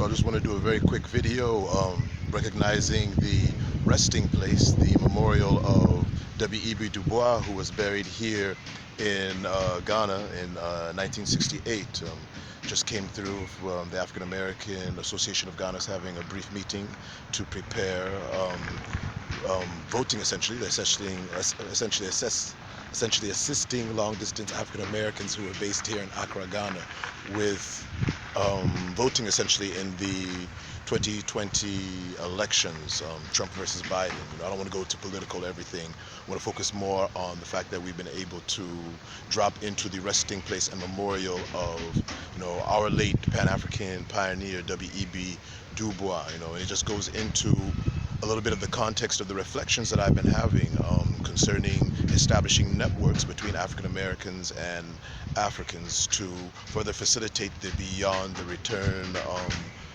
So I just want to do a very quick video recognizing the resting place, the memorial of WEB Dubois, who was buried here in Ghana in 1968. Just came through from the African American Association of Ghana having a brief meeting to prepare voting, essentially assisting long-distance African Americans who are based here in Accra, Ghana, with voting essentially in the 2020 elections, Trump versus Biden. I don't want to go to political everything. I want to focus more on the fact that we've been able to drop into the resting place and memorial of, our late Pan-African pioneer W.E.B. Dubois. And it just goes into a little bit of the context of the reflections that I've been having concerning establishing networks between African Americans and Africans to further facilitate the Beyond the Return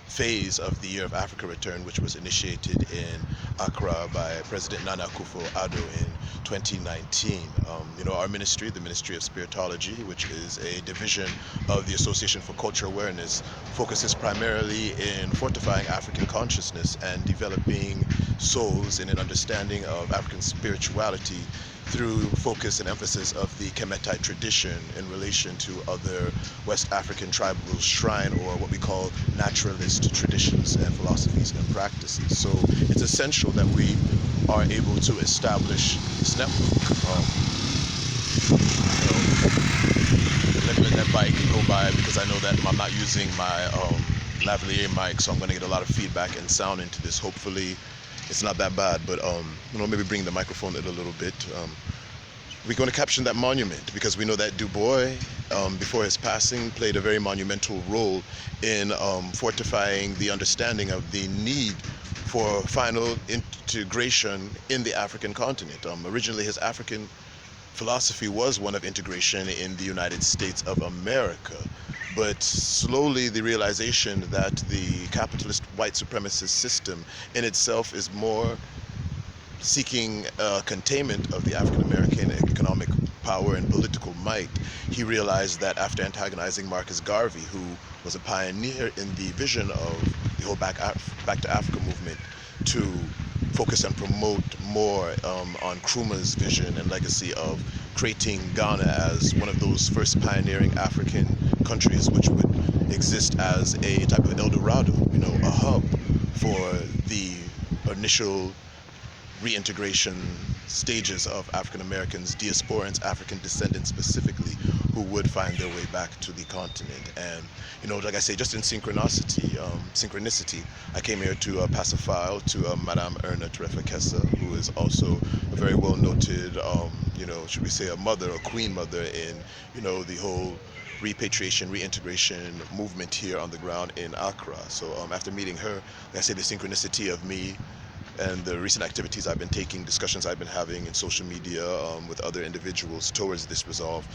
phase of the Year of Africa Return, which was initiated in Accra by President Nana Akufo-Addo in 2019. Our ministry, the Ministry of Spiritology, which is a division of the Association for Cultural Awareness, focuses primarily in fortifying African consciousness and developing souls in an understanding of African spirituality through focus and emphasis of the Kemetai tradition in relation to other West African tribal shrine, or what we call naturalist traditions and philosophies and practices. So it's essential that we are able to establish this network. Let me let that bike go by, because I know that I'm not using my lavalier mic, so I'm going to get a lot of feedback and sound into this. Hopefully it's not that bad, but maybe bring the microphone in a little bit. We're going to caption that monument because we know that Du Bois, before his passing, played a very monumental role in fortifying the understanding of the need for final integration in the African continent. Originally, his African philosophy was one of integration in the United States of America. But slowly the realization that the capitalist white supremacist system in itself is more seeking containment of the African American economic power and political might, he realized that after antagonizing Marcus Garvel, who was a pioneer in the vision of the whole Back to Africa movement, to focus and promote more on Nkrumah's vision and legacy of creating Ghana as one of those first pioneering African countries which would exist as a type of El Dorado, a hub for the initial reintegration stages of African Americans, Diasporans, African descendants specifically, who would find their way back to the continent. And like I say, just in synchronicity, I came here to pass a file to Madame Erna Terefakessa, who is also a very well noted, should we say a mother, a queen mother in, the whole repatriation, reintegration movement here on the ground in Accra. So after meeting her, like I say, the synchronicity of me and the recent activities I've been taking, discussions I've been having in social media with other individuals towards this resolve,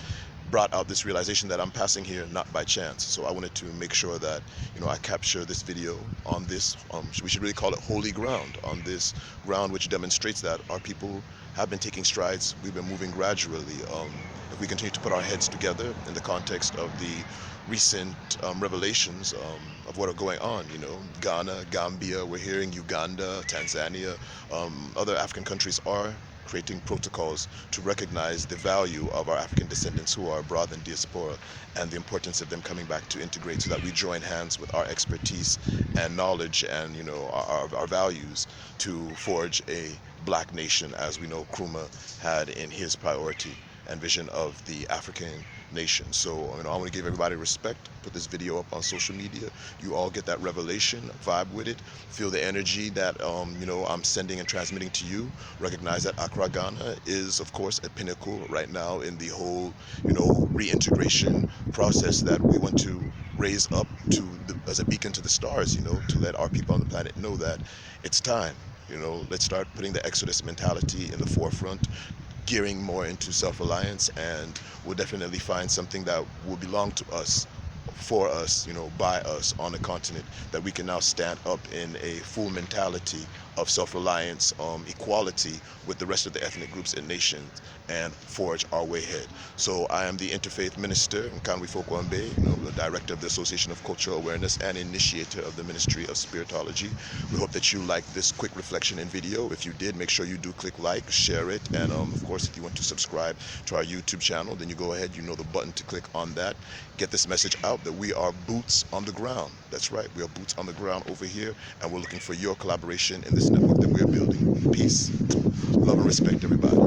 brought out this realization that I'm passing here not by chance. So I wanted to make sure that I capture this video on this, we should really call it holy ground, on this ground which demonstrates that our people have been taking strides. We've been moving gradually. If we continue to put our heads together in the context of the recent revelations of what are going on, Ghana, Gambia, we're hearing Uganda, Tanzania, other African countries are creating protocols to recognize the value of our African descendants who are abroad in diaspora and the importance of them coming back to integrate, so that we join hands with our expertise and knowledge and our values to forge a black nation, as we know Nkrumah had in his priority and vision of the African nation. So I want to give everybody respect, put this video up on social media. You all get that revelation, vibe with it, feel the energy that I'm sending and transmitting to you. Recognize that Accra, Ghana is of course a pinnacle right now in the whole reintegration process that we want to raise up to as a beacon to the stars, to let our people on the planet know that it's time. Let's start putting the Exodus mentality in the forefront, gearing more into self-reliance, and we'll definitely find something that will belong to us, for us, by us on the continent, that we can now stand up in a full mentality of self-reliance, equality with the rest of the ethnic groups and nations, and forge our way ahead. So I am the interfaith minister, Nkanwi Fokwa Ambe, the director of the Association of Cultural Awareness and initiator of the Ministry of Spiritology. We hope that you liked this quick reflection and video. If you did, make sure you do click like, share it, and of course, if you want to subscribe to our YouTube channel, then you go ahead, you know the button to click on that. Get this message out that we are boots on the ground. That's right, we are boots on the ground over here, and we're looking for your collaboration in this network that we are building. Peace, love, and respect, everybody.